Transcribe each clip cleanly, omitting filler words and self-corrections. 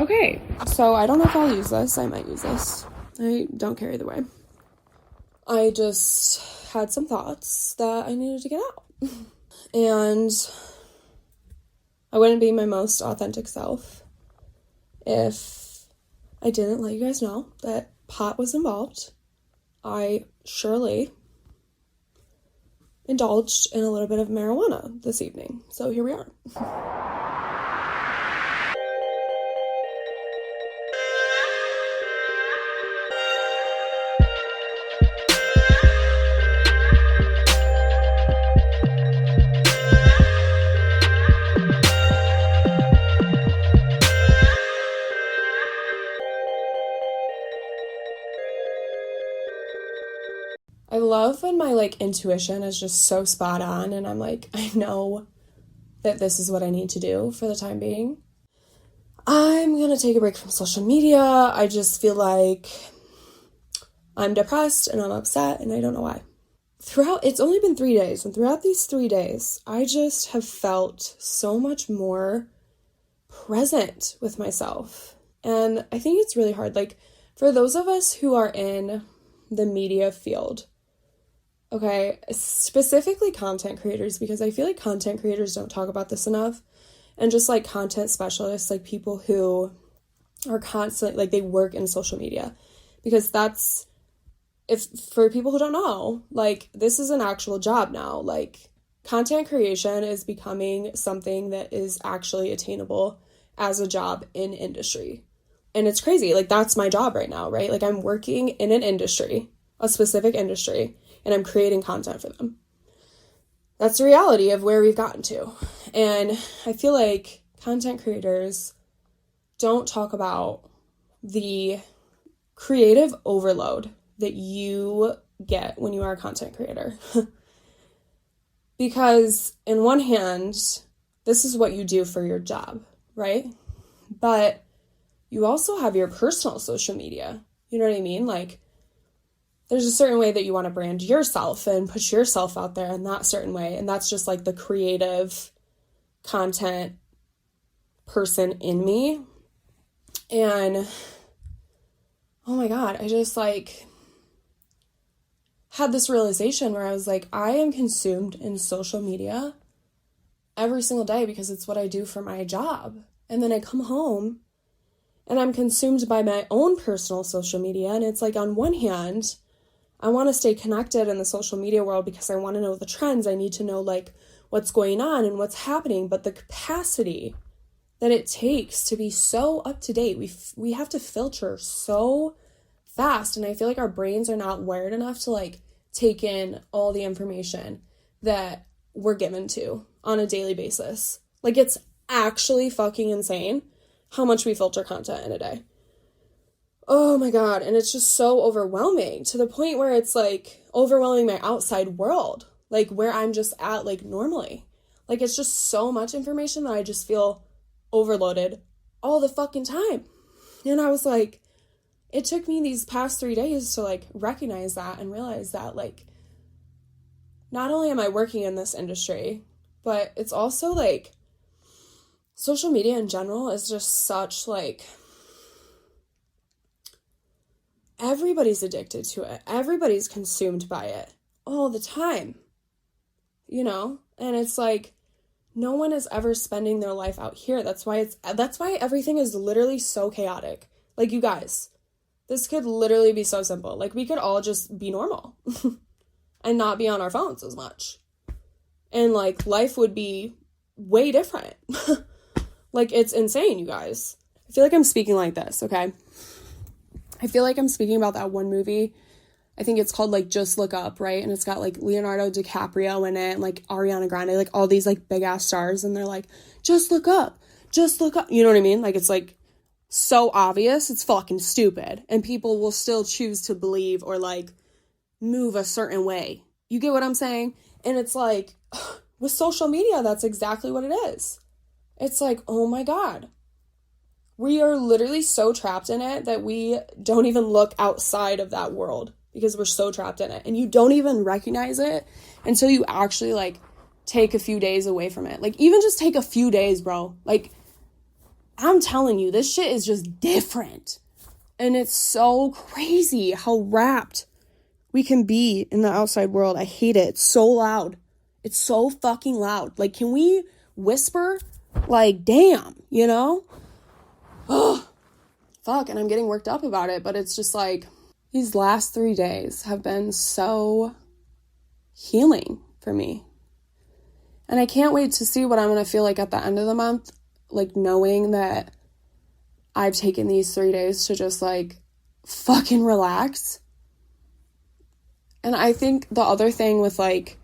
Okay, so I don't know if I'll use this. I might use this. I don't care either way. I just had some thoughts that I needed to get out. And I wouldn't be my most authentic self if I didn't let you guys know that pot was involved. I surely indulged in a little bit of marijuana this evening. So here we are. I love when my intuition is just so spot on and I'm like, I know that this is what I need to do for the time being. I'm gonna take a break from social media. I just feel like I'm depressed and I'm upset and I don't know why. It's only been 3 days, and throughout these 3 days, I just have felt so much more present with myself. And I think it's really hard. For those of us who are in the media field, okay, specifically content creators, because I feel like content creators don't talk about this enough, and just content specialists, people who are constantly, they work in social media, because that's, if for people who don't know, this is an actual job now. Content creation is becoming something that is actually attainable as a job in industry. And it's crazy. That's my job right now, right? I'm working in an industry, a specific industry, and I'm creating content for them. That's the reality of where we've gotten to. And I feel like content creators don't talk about the creative overload that you get when you are a content creator. Because in one hand, this is what you do for your job, right? But you also have your personal social media. You know what I mean? There's a certain way that you want to brand yourself and put yourself out there in that certain way. And that's just the creative content person in me. And oh my God, I just had this realization where I was I am consumed in social media every single day because it's what I do for my job. And then I come home and I'm consumed by my own personal social media. And it's on one hand, I want to stay connected in the social media world because I want to know the trends. I need to know what's going on and what's happening. But the capacity that it takes to be so up to date, we have to filter so fast. And I feel like our brains are not wired enough to take in all the information that we're given to on a daily basis. It's actually fucking insane how much we filter content in a day. Oh my God. And it's just so overwhelming to the point where it's overwhelming my outside world, where I'm just at normally. It's just so much information that I just feel overloaded all the fucking time. And I was it took me these past 3 days to recognize that and realize that not only am I working in this industry, but it's also social media in general is just such everybody's addicted to it. Everybody's consumed by it all the time, and it's no one is ever spending their life out here. That's why everything is literally so chaotic. You guys, this could literally be so simple. We could all just be normal and not be on our phones as much. And life would be way different. It's insane, you guys. I feel like I'm speaking like this, okay? I feel like I'm speaking about that one movie. I think it's called Just Look Up, right? And it's got Leonardo DiCaprio in it and Ariana Grande, all these big ass stars, and they're just look up, just look up. You know what I mean? It's so obvious, it's fucking stupid. And people will still choose to believe or move a certain way. You get what I'm saying? And it's with social media, that's exactly what it is. It's oh my God. We are literally so trapped in it that we don't even look outside of that world because we're so trapped in it. And you don't even recognize it until you actually take a few days away from it. Even just take a few days, bro. I'm telling you, this shit is just different. And it's so crazy how wrapped we can be in the outside world. I hate it. It's so loud. It's so fucking loud. Like, can we whisper? Like, damn, you know? Oh, fuck. And I'm getting worked up about it, but it's just like, these last 3 days have been so healing for me. And I can't wait to see what I'm going to feel like at the end of the month. Like, knowing that I've taken these 3 days to just, like, fucking relax. And I think the other thing with, like,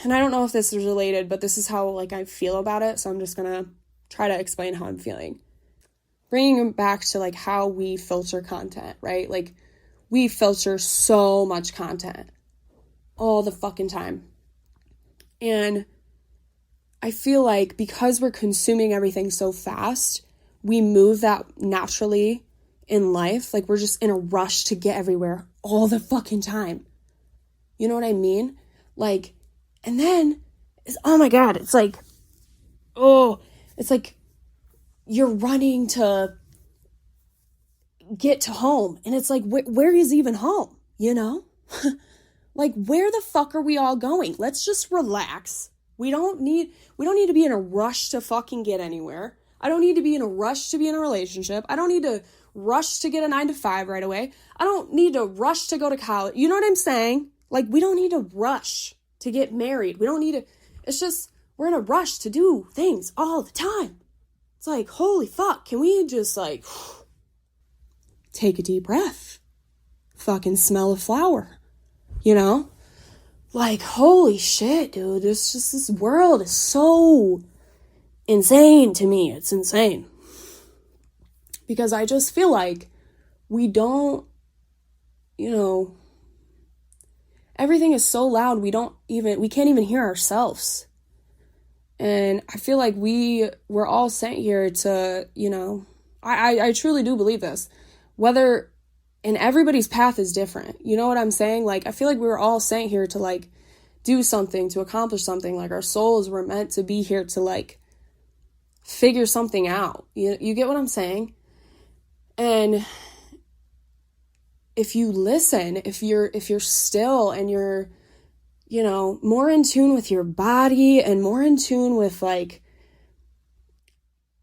and I don't know if this is related, but this is how, like, I feel about it. So I'm just going to try to explain how I'm feeling. Bringing it back to, like, how we filter content, right? Like, we filter so much content all the fucking time. And I feel like because we're consuming everything so fast, we move that naturally in life. Like, we're just in a rush to get everywhere all the fucking time. You know what I mean? Like, and then, oh my God, it's like, it's like you're running to get to home. And it's like, where is even home? You know? Like, where the fuck are we all going? Let's just relax. We don't need to be in a rush to fucking get anywhere. I don't need to be in a rush to be in a relationship. I don't need to rush to get a 9-to-5 right away. I don't need to rush to go to college. You know what I'm saying? Like, we don't need to rush to get married. We don't need to, it's just, we're in a rush to do things all the time. It's like, holy fuck, can we just, like, take a deep breath? Fucking smell a flower, you know? Like, holy shit, dude, it's just, this world is so insane to me. It's insane. Because I just feel like we don't, you know, everything is so loud, we can't even hear ourselves. And I feel like we're all sent here to, you know, I truly do believe this. And everybody's path is different. You know what I'm saying? Like, I feel like we were all sent here to, like, do something, to accomplish something. Like, our souls were meant to be here to, like, figure something out. You get what I'm saying? And if you listen, if you're still and you're, you know, more in tune with your body and more in tune with, like,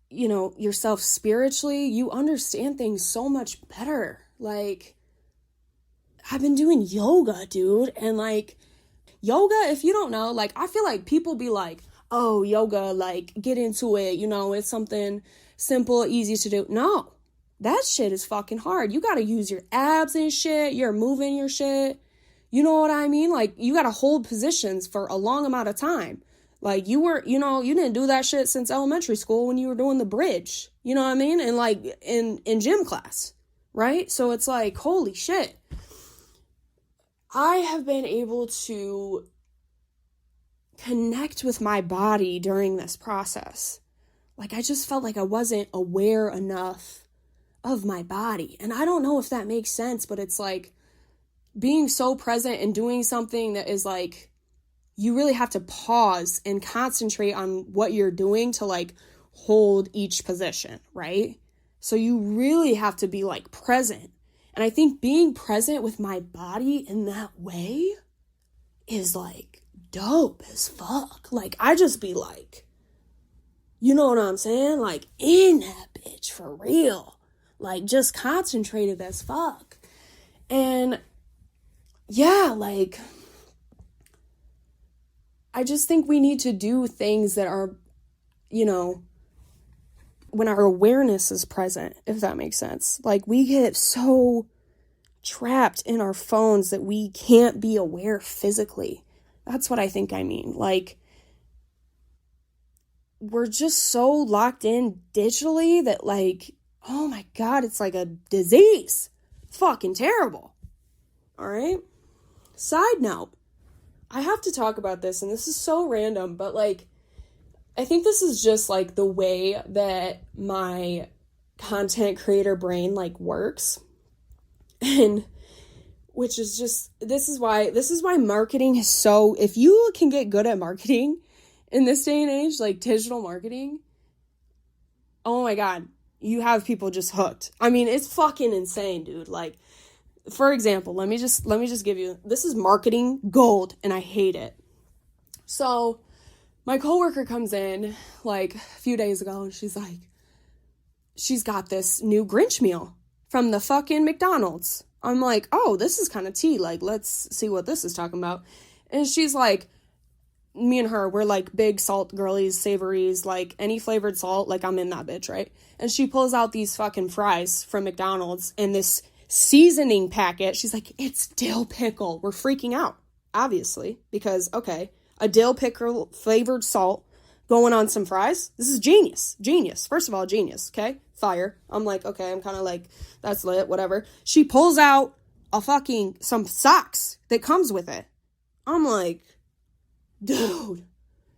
you know, yourself spiritually, you understand things so much better. Like, I've been doing yoga, dude. And, like, yoga, if you don't know, like, I feel like people be like, oh, yoga, like, get into it. You know, it's something simple, easy to do. No, that shit is fucking hard. You got to use your abs and shit. You're moving your shit. You know what I mean? Like, you got to hold positions for a long amount of time. Like, you didn't do that shit since elementary school when you were doing the bridge. You know what I mean? And, like, in gym class. Right? So it's like, holy shit. I have been able to connect with my body during this process. Like, I just felt like I wasn't aware enough of my body. And I don't know if that makes sense, but it's like being so present and doing something that is like, you really have to pause and concentrate on what you're doing to, like, hold each position, right? So you really have to be, like, present. And I think being present with my body in that way is, like, dope as fuck. Like, I just be like, you know what I'm saying? Like, in that bitch for real. Like, just concentrated as fuck. And yeah, like, I just think we need to do things that are, you know, when our awareness is present, if that makes sense. Like, we get so trapped in our phones that we can't be aware physically. That's what I think I mean. Like, we're just so locked in digitally that, like, oh my God, it's like a disease. It's fucking terrible. All right? Side note, I have to talk about this, and this is so random, but, like, I think this is just, like, the way that my content creator brain, like, works. And which is just, this is why marketing is so, if you can get good at marketing in this day and age, like digital marketing, oh my God, you have people just hooked. I mean, it's fucking insane, dude. Like, for example, let me just give you, this is marketing gold and I hate it. So my coworker comes in like a few days ago and she's like, she's got this new Grinch meal from the fucking McDonald's. I'm like, oh, this is kind of tea. Like, let's see what this is talking about. And she's like, me and her, we're like big salt girlies, savories, like any flavored salt, like I'm in that bitch, right? And she pulls out these fucking fries from McDonald's and this seasoning packet. She's like, it's dill pickle. We're freaking out, obviously, because, okay, a dill pickle flavored salt going on some fries. This is genius. Genius. First of all, genius, okay? Fire. I'm like, okay, I'm kind of like, that's lit, whatever. She pulls out some socks that comes with it. I'm like, dude.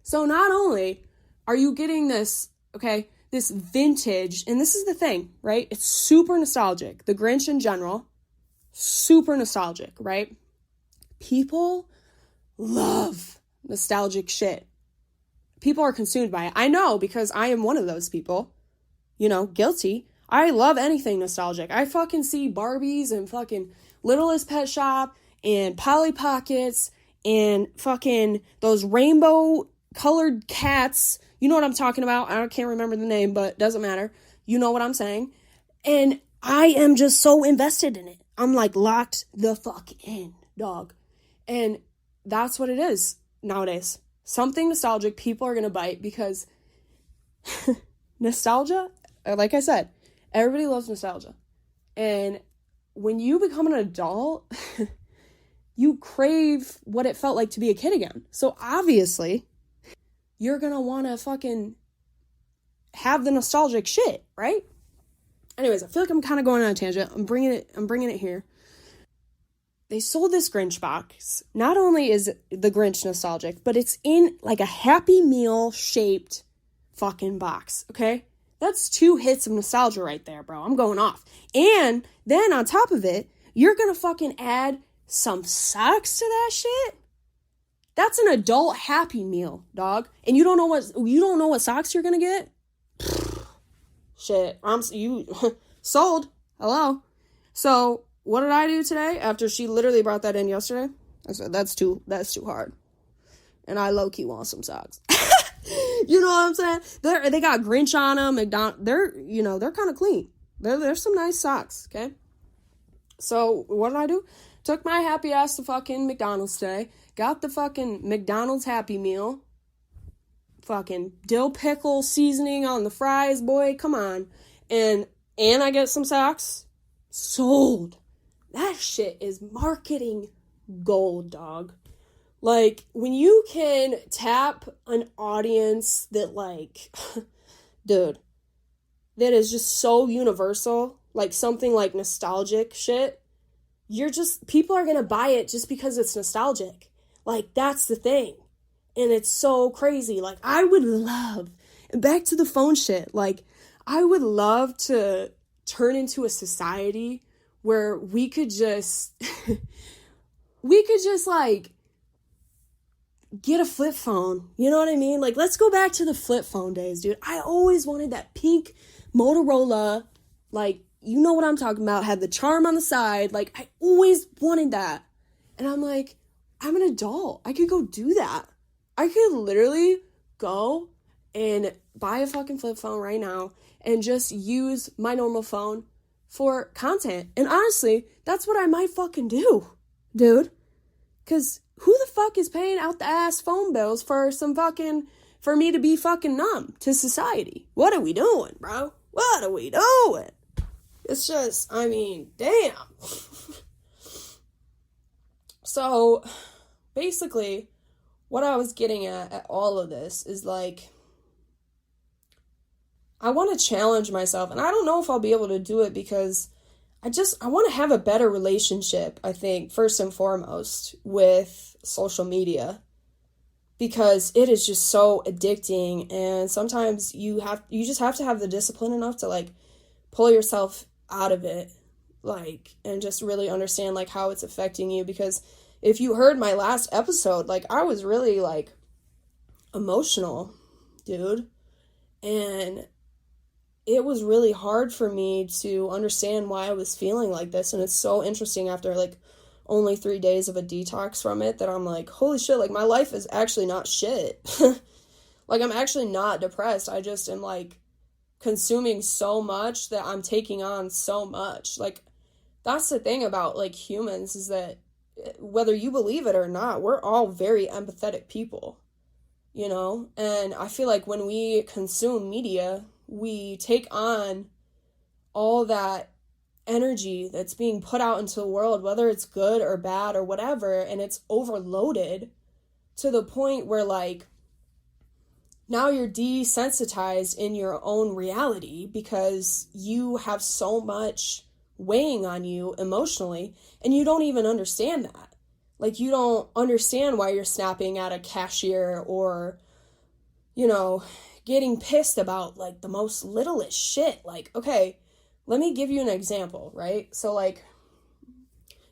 So not only are you getting this, okay, this vintage, and this is the thing, right? It's super nostalgic. The Grinch in general, super nostalgic, right? People love nostalgic shit. People are consumed by it. I know, because I am one of those people. You know, guilty. I love anything nostalgic. I fucking see Barbies and fucking Littlest Pet Shop and Polly Pockets and fucking those rainbow colored cats. You know what I'm talking about. I can't remember the name, but doesn't matter. You know what I'm saying. And I am just so invested in it. I'm like locked the fuck in, dog. And that's what it is nowadays. Something nostalgic, people are going to bite because nostalgia, like I said, everybody loves nostalgia. And when you become an adult, you crave what it felt like to be a kid again. So obviously, you're going to want to fucking have the nostalgic shit, right? Anyways, I feel like I'm kind of going on a tangent. I'm bringing it here. They sold this Grinch box. Not only is the Grinch nostalgic, but it's in like a Happy Meal shaped fucking box, okay? That's 2 hits of nostalgia right there, bro. I'm going off. And then on top of it, you're going to fucking add some socks to that shit? That's an adult Happy Meal, dog. And you don't know what socks you're going to get? Shit. Sold. Hello. So, what did I do today after she literally brought that in yesterday? I said, that's too hard. And I low-key want some socks. You know what I'm saying? They got Grinch on them. They're kind of clean. There's some nice socks, okay? So, what did I do? Took my happy ass to fucking McDonald's today. Got the fucking McDonald's Happy Meal. Fucking dill pickle seasoning on the fries, boy. Come on. And I get some socks. Sold. That shit is marketing gold, dog. Like, when you can tap an audience that, like, dude, that is just so universal, like something like nostalgic shit, people are gonna buy it just because it's nostalgic. Like, that's the thing. And it's so crazy. Like, I would love, back to the phone shit, like, I would love to turn into a society where we could just, like, get a flip phone. You know what I mean? Like, let's go back to the flip phone days, dude. I always wanted that pink Motorola, like, you know what I'm talking about, had the charm on the side. Like, I always wanted that. And I'm like, I'm an adult. I could go do that. I could literally go and buy a fucking flip phone right now and just use my normal phone for content. And honestly, that's what I might fucking do, dude. Because who the fuck is paying out the ass phone bills for me to be fucking numb to society? What are we doing, bro? What are we doing? It's just, I mean, damn. So, basically, what I was getting at all of this is, like, I want to challenge myself, and I don't know if I'll be able to do it because I want to have a better relationship, I think, first and foremost, with social media, because it is just so addicting, and sometimes you just have to have the discipline enough to, like, pull yourself out of it, like, and just really understand, like, how it's affecting you. Because if you heard my last episode, like, I was really, like, emotional, dude, and it was really hard for me to understand why I was feeling like this. And it's so interesting after like only 3 days of a detox from it that I'm like, holy shit, like my life is actually not shit. Like I'm actually not depressed. I just am like consuming so much that I'm taking on so much. Like that's the thing about like humans is that whether you believe it or not, we're all very empathetic people, you know? And I feel like when we consume media, we take on all that energy that's being put out into the world, whether it's good or bad or whatever, and it's overloaded to the point where like now you're desensitized in your own reality because you have so much weighing on you emotionally and you don't even understand that. Like you don't understand why you're snapping at a cashier or, you know, getting pissed about like the most littlest shit. Like, okay, let me give you an example, right? So like,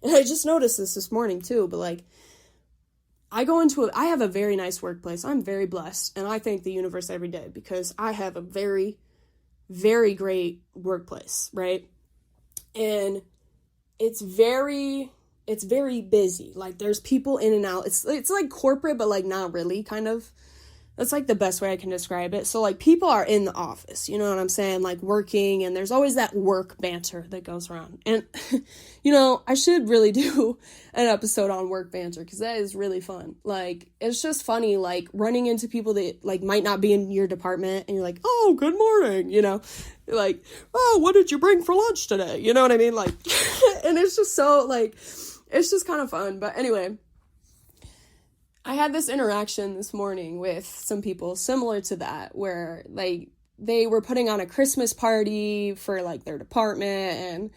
and I just noticed this morning too, but like I have a very nice workplace. I'm very blessed and I thank the universe every day because I have a very, very great workplace, right? And it's very busy. Like there's people in and out. It's like corporate, but like not really kind of. That's like the best way I can describe it. So like people are in the office, you know what I'm saying? Like working, and there's always that work banter that goes around. And, you know, I should really do an episode on work banter because that is really fun. Like, it's just funny, like running into people that like might not be in your department and you're like, oh, good morning, you know? Like, oh, what did you bring for lunch today? You know what I mean? Like, and it's just so like, it's just kind of fun. But anyway, I had this interaction this morning with some people similar to that where like they were putting on a Christmas party for like their department and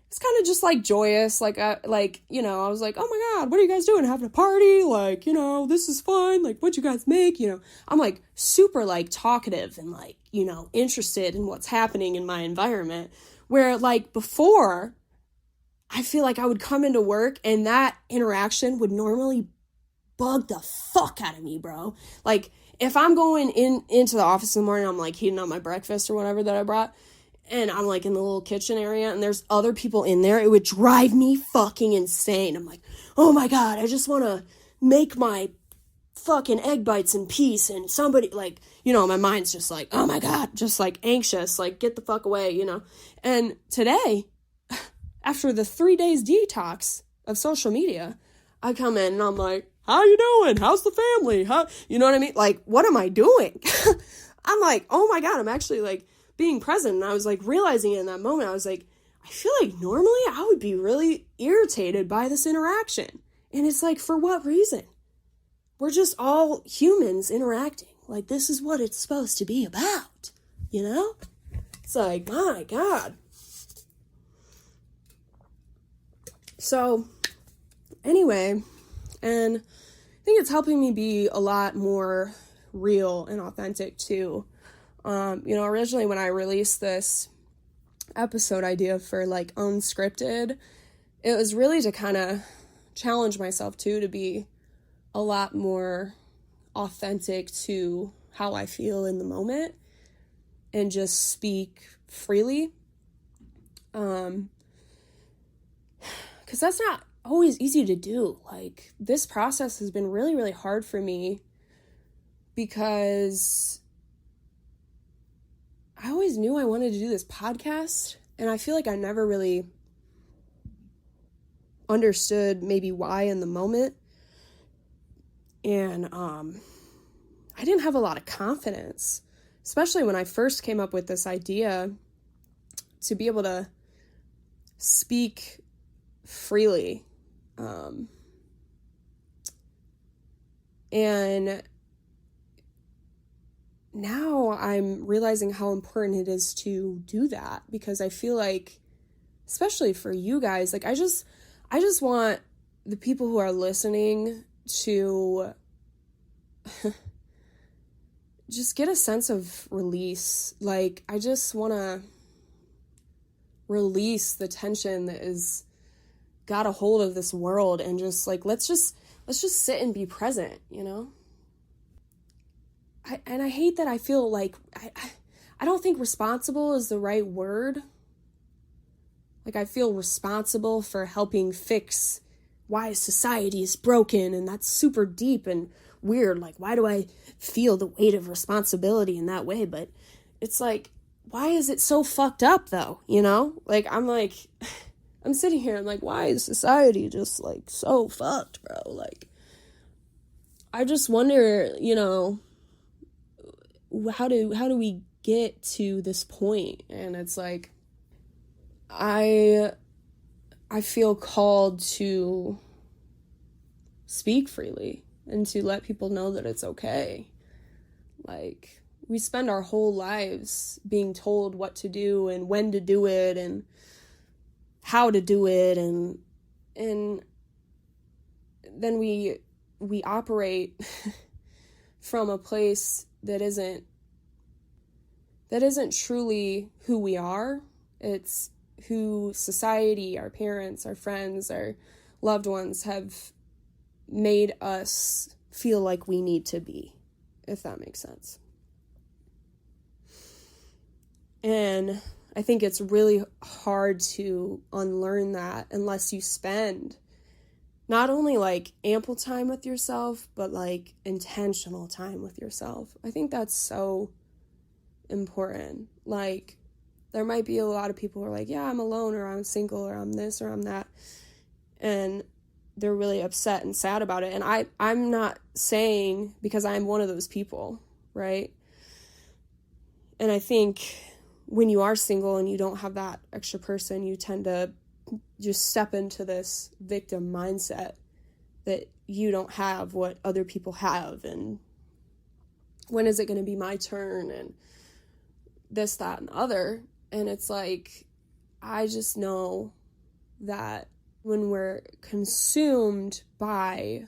it's kind of just like joyous. Like, you know, I was like, oh my God, what are you guys doing? Having a party? Like, you know, this is fun. Like, what'd you guys make? You know, I'm like super like talkative and like, you know, interested in what's happening in my environment where like before I feel like I would come into work and that interaction would normally bug the fuck out of me, bro. Like, if I'm going into the office in the morning, I'm like heating up my breakfast or whatever that I brought, and I'm like in the little kitchen area, and there's other people in there, it would drive me fucking insane. I'm like, oh my God, I just want to make my fucking egg bites in peace, and somebody, like, you know, my mind's just like, oh my God, just like anxious, like, get the fuck away, you know? And today, after the 3 days detox of social media, I come in and I'm like, how you doing? How's the family? How, you know what I mean? Like, what am I doing? I'm like, oh my God, I'm actually like being present. And I was like realizing it in that moment. I was like, I feel like normally I would be really irritated by this interaction. And it's like, for what reason? We're just all humans interacting. Like, this is what it's supposed to be about, you know? It's like, my God. So, anyway, and I think it's helping me be a lot more real and authentic too. You know, originally when I released this episode idea for like Unscripted, it was really to kind of challenge myself too, to be a lot more authentic to how I feel in the moment and just speak freely. 'Cause that's not always easy to do. Like, this process has been really, really hard for me because I always knew I wanted to do this podcast, and I feel like I never really understood maybe why in the moment. And I didn't have a lot of confidence, especially when I first came up with this idea to be able to speak freely. And now I'm realizing how important it is to do that, because I feel like, especially for you guys, like I just want the people who are listening to just get a sense of release. Like, I just want to release the tension that is got a hold of this world, and just like, let's just sit and be present, you know? I hate that I feel like I don't think responsible is the right word. Like, I feel responsible for helping fix why society is broken, and that's super deep and weird. Like, why do I feel the weight of responsibility in that way? But it's like, why is it so fucked up, though? You know? Like, I'm sitting here, I'm like, why is society just, like, so fucked, bro? Like, I just wonder, you know, how do we get to this point? And it's like, I feel called to speak freely and to let people know that it's okay. Like, we spend our whole lives being told what to do and when to do it and how to do it, and then we operate from a place that isn't truly who we are. It's who society, our parents, our friends, our loved ones have made us feel like we need to be, if that makes sense. And I think it's really hard to unlearn that unless you spend not only like ample time with yourself, but like intentional time with yourself. I think that's so important. Like, there might be a lot of people who are like, yeah, I'm alone, or I'm single, or I'm this, or I'm that. And they're really upset and sad about it. And I'm not saying, because I'm one of those people, right? And I think when you are single and you don't have that extra person, you tend to just step into this victim mindset that you don't have what other people have. And when is it going to be my turn? And this, that, and the other. And it's like, I just know that when we're consumed by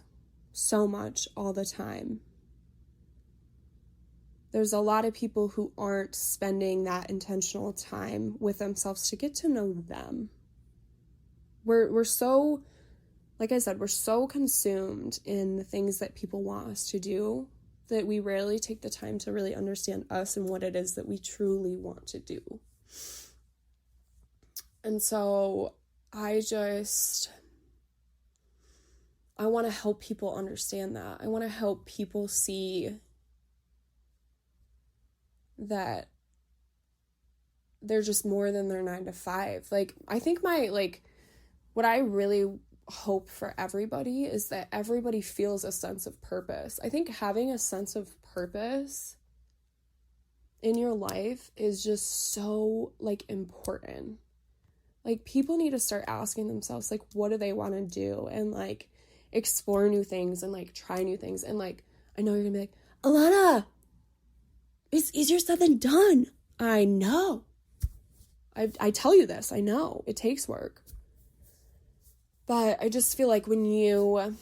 so much all the time, there's a lot of people who aren't spending that intentional time with themselves to get to know them. We're so, like I said, we're so consumed in the things that people want us to do that we rarely take the time to really understand us and what it is that we truly want to do. And so I want to help people understand that. I want to help people see that they're just more than their 9 to 5. Like, I think what I really hope for everybody is that everybody feels a sense of purpose. I think having a sense of purpose in your life is just so, like, important. Like, people need to start asking themselves, like, what do they want to do? And, like, explore new things and, like, try new things. And, like, I know you're gonna be like, Alana, it's easier said than done. I know. I tell you this. I know. It takes work. But I just feel like when you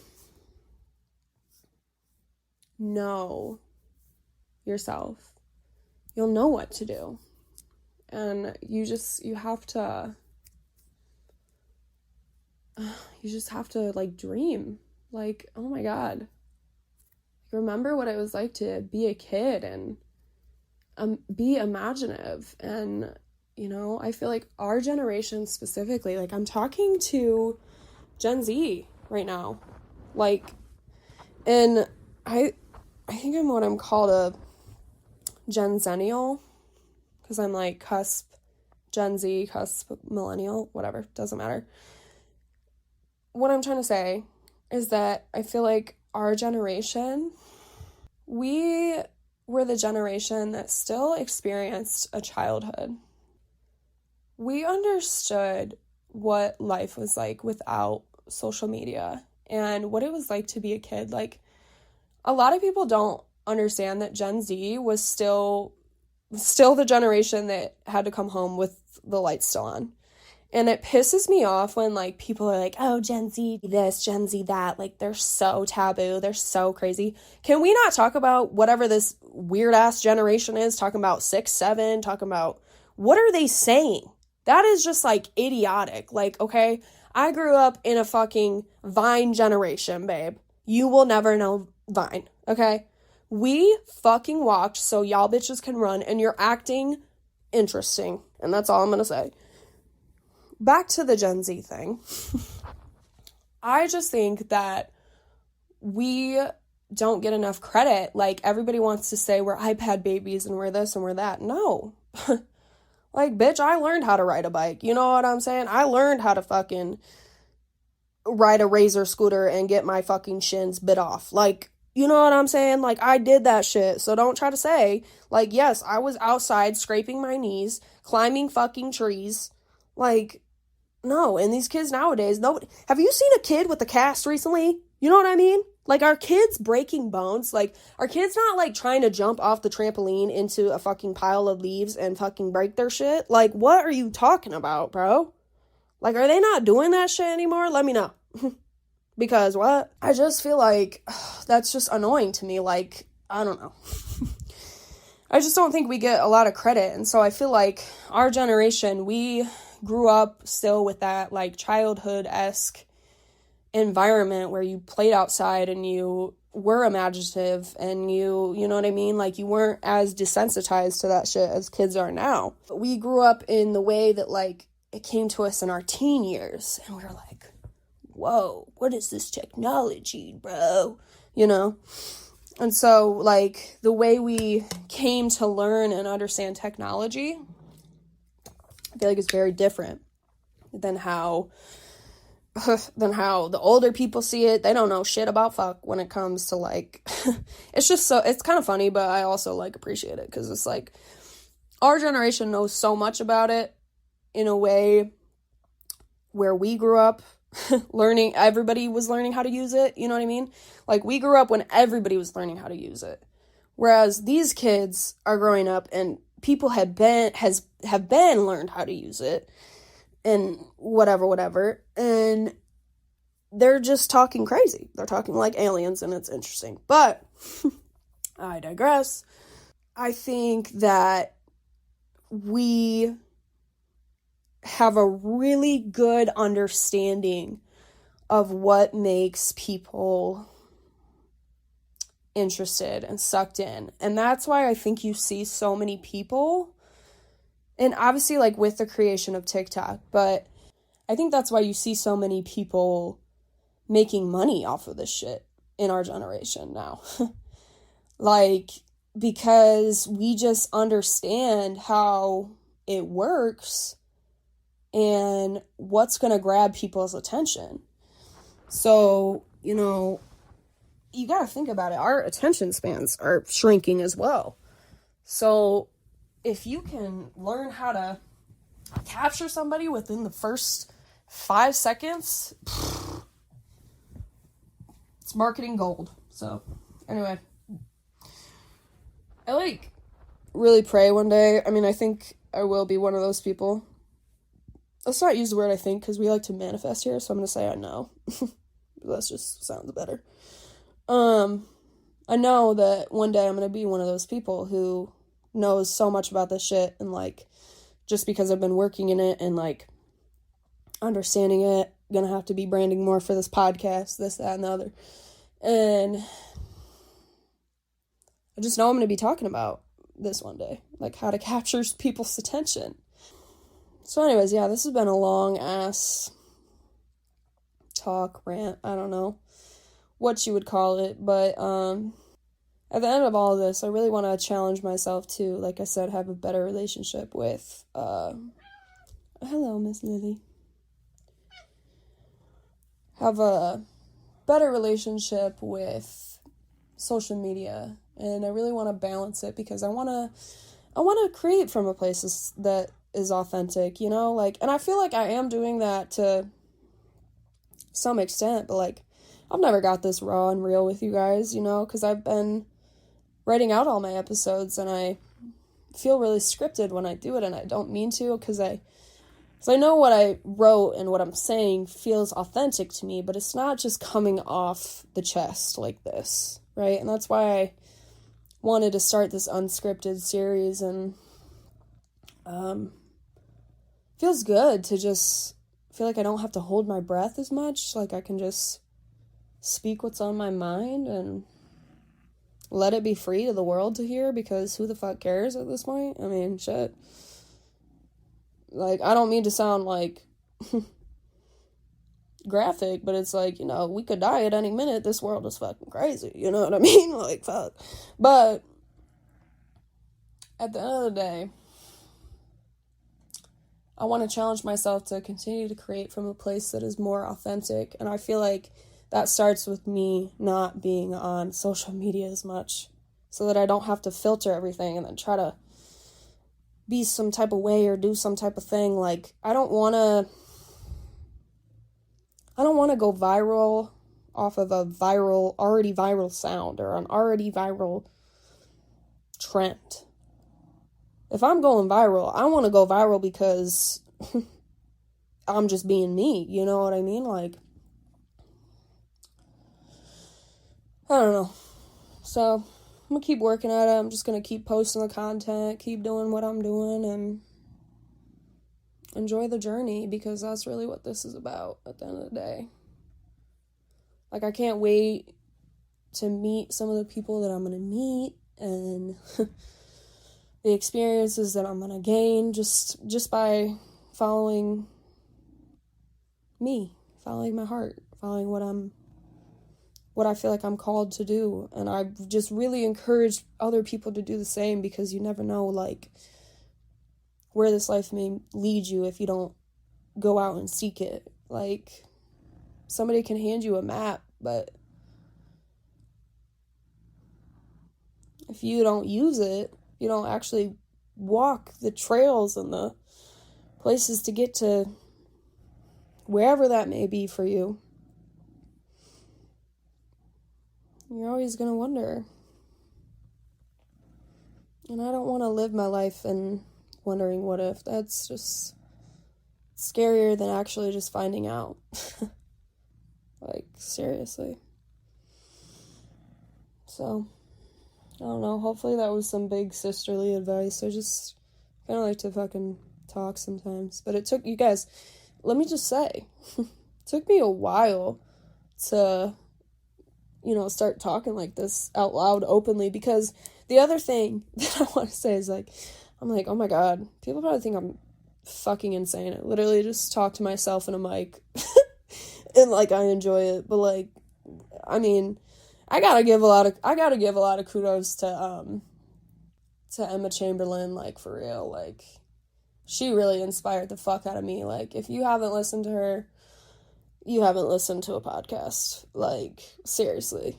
know yourself, you'll know what to do. And you just have to like dream. Like, oh my God. Remember what it was like to be a kid and be imaginative. And, you know, I feel like our generation specifically, like, I'm talking to Gen Z right now, like, and I think I'm what I'm called a Gen Zennial, because I'm like cusp Gen Z, cusp millennial, whatever, doesn't matter. What I'm trying to say is that I feel like our generation, we were the generation that still experienced a childhood. We understood what life was like without social media and what it was like to be a kid. Like, a lot of people don't understand that Gen Z was still the generation that had to come home with the lights still on. And it pisses me off when, like, people are like, oh, Gen Z this, Gen Z that. Like, they're so taboo. They're so crazy. Can we not talk about whatever this weird-ass generation is? Talking about 6, 7, talking about, what are they saying? That is just, like, idiotic. Like, okay, I grew up in a fucking Vine generation, babe. You will never know Vine, okay? We fucking walked so y'all bitches can run, and you're acting interesting. And that's all I'm gonna say. Back to the Gen Z thing. I just think that we don't get enough credit. Like, everybody wants to say we're iPad babies and we're this and we're that. No. Like, bitch, I learned how to ride a bike. You know what I'm saying? I learned how to fucking ride a Razor scooter and get my fucking shins bit off. Like, you know what I'm saying? Like, I did that shit. So don't try to say, like, yes, I was outside scraping my knees, climbing fucking trees. Like, no. And these kids nowadays, nobody. Have you seen a kid with a cast recently? You know what I mean? Like, are kids breaking bones? Like, are kids not, like, trying to jump off the trampoline into a fucking pile of leaves and fucking break their shit? Like, what are you talking about, bro? Like, are they not doing that shit anymore? Let me know. Because what? I just feel like that's just annoying to me. Like, I don't know. I just don't think we get a lot of credit. And so I feel like our generation, we grew up still with that, like, childhood-esque environment where you played outside and you were imaginative and you know what I mean? Like, you weren't as desensitized to that shit as kids are now. But we grew up in the way that, like, it came to us in our teen years and we were like, whoa, what is this technology, bro? You know? And so, like, the way we came to learn and understand technology, I feel like it's very different than how the older people see it. They don't know shit about fuck when it comes to, like, it's just so, it's kind of funny, but I also, like, appreciate it, because it's like, our generation knows so much about it in a way where we grew up learning, everybody was learning how to use it, you know what I mean? Like, we grew up when everybody was learning how to use it, whereas these kids are growing up and people have been learned how to use it, and whatever, and they're just talking crazy. They're talking like aliens, and it's interesting. But I digress. I think that we have a really good understanding of what makes people interested and sucked in. And that's why I think you see so many people, and obviously, like, with the creation of TikTok, but I think that's why you see so many people making money off of this shit in our generation now. Like, because we just understand how it works and what's going to grab people's attention. So, you know, you got to think about it. Our attention spans are shrinking as well. So if you can learn how to capture somebody within the first 5 seconds, it's marketing gold. So, anyway, I, like, really pray one day. I mean, I think I will be one of those people. Let's not use the word I think, because we like to manifest here, so I'm going to say I know. That just sounds better. I know that one day I'm going to be one of those people who knows so much about this shit, and, like, just because I've been working in it and, like, understanding it, gonna have to be branding more for this podcast, this, that, and the other. And I just know I'm gonna be talking about this one day, like, how to capture people's attention. So anyways, yeah, this has been a long ass talk, rant, I don't know what you would call it, but at the end of all of this, I really want to challenge myself to, like I said, have a better relationship with, hello, Miss Lily. Have a better relationship with social media, and I really want to balance it, because I want to create from a place that is authentic, you know, like, and I feel like I am doing that to some extent, but, like, I've never got this raw and real with you guys, you know, because I've been writing out all my episodes, and I feel really scripted when I do it, and I don't mean to, because I know what I wrote and what I'm saying feels authentic to me, but it's not just coming off the chest like this, right? And that's why I wanted to start this Unscripted series, and feels good to just feel like I don't have to hold my breath as much, like I can just speak what's on my mind and let it be free to the world to hear, because who the fuck cares at this point? I mean, shit. Like, I don't mean to sound like graphic, but it's like, you know, we could die at any minute. This world is fucking crazy. You know what I mean? Like, fuck. But at the end of the day, I want to challenge myself to continue to create from a place that is more authentic. And I feel like that starts with me not being on social media as much, so that I don't have to filter everything and then try to be some type of way or do some type of thing. Like, I don't want to go viral off of a already viral sound or an already viral trend. If I'm going viral, I want to go viral because I'm just being me, you know what I mean? Like, I don't know. So, I'm going to keep working at it. I'm just going to keep posting the content, keep doing what I'm doing, and enjoy the journey, because that's really what this is about at the end of the day. Like, I can't wait to meet some of the people that I'm going to meet, and the experiences that I'm going to gain just by following me, following my heart, following what I feel like I'm called to do. And I just really encourage other people to do the same, because you never know, like, where this life may lead you if you don't go out and seek it. Like, somebody can hand you a map, but if you don't use it, you don't actually walk the trails and the places to get to wherever that may be for you, you're always going to wonder. And I don't want to live my life and wondering what if. That's just scarier than actually just finding out. Like, seriously. So, I don't know. Hopefully that was some big sisterly advice. I just kind of like to fucking talk sometimes. But it took, you guys, let me just say, it took me a while to, you know, start talking like this out loud openly, because the other thing that I want to say is, like, I'm like, oh my god, people probably think I'm fucking insane. I literally just talk to myself in a mic and, like, I enjoy it. But, like, I mean, I gotta give a lot of kudos to Emma Chamberlain, like, for real. Like, she really inspired the fuck out of me. Like, if you haven't listened to her, you haven't listened to a podcast. Like, seriously.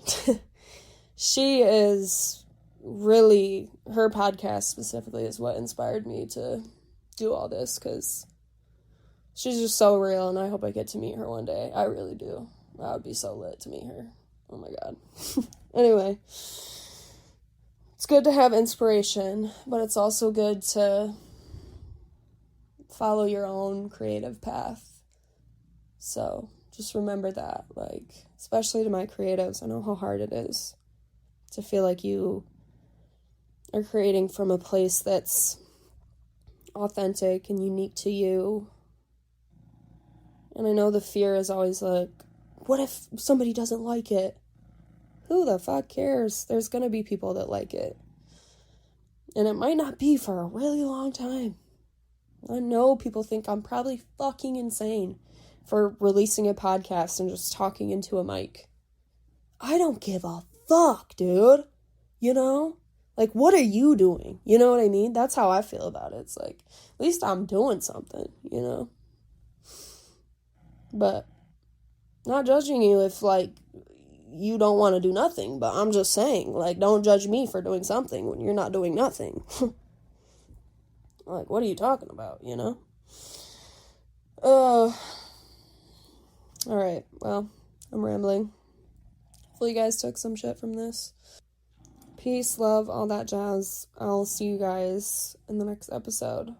She is really, her podcast specifically is what inspired me to do all this, because she's just so real, and I hope I get to meet her one day. I really do. I would be so lit to meet her. Oh my god. Anyway, it's good to have inspiration, but it's also good to follow your own creative path. So just remember that, like, especially to my creatives, I know how hard it is to feel like you are creating from a place that's authentic and unique to you. And I know the fear is always like, what if somebody doesn't like it? Who the fuck cares? There's gonna be people that like it. And it might not be for a really long time. I know people think I'm probably fucking insane for releasing a podcast and just talking into a mic. I don't give a fuck, dude. You know? Like, what are you doing? You know what I mean? That's how I feel about it. It's like, at least I'm doing something, you know? But not judging you if, like, you don't want to do nothing, but I'm just saying, like, don't judge me for doing something when you're not doing nothing. Like, what are you talking about, you know? Alright, well, I'm rambling. Hopefully you guys took some shit from this. Peace, love, all that jazz. I'll see you guys in the next episode,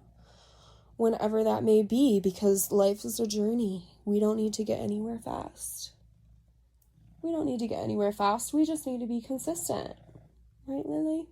whenever that may be, because life is a journey. We don't need to get anywhere fast. We just need to be consistent. Right, Lily?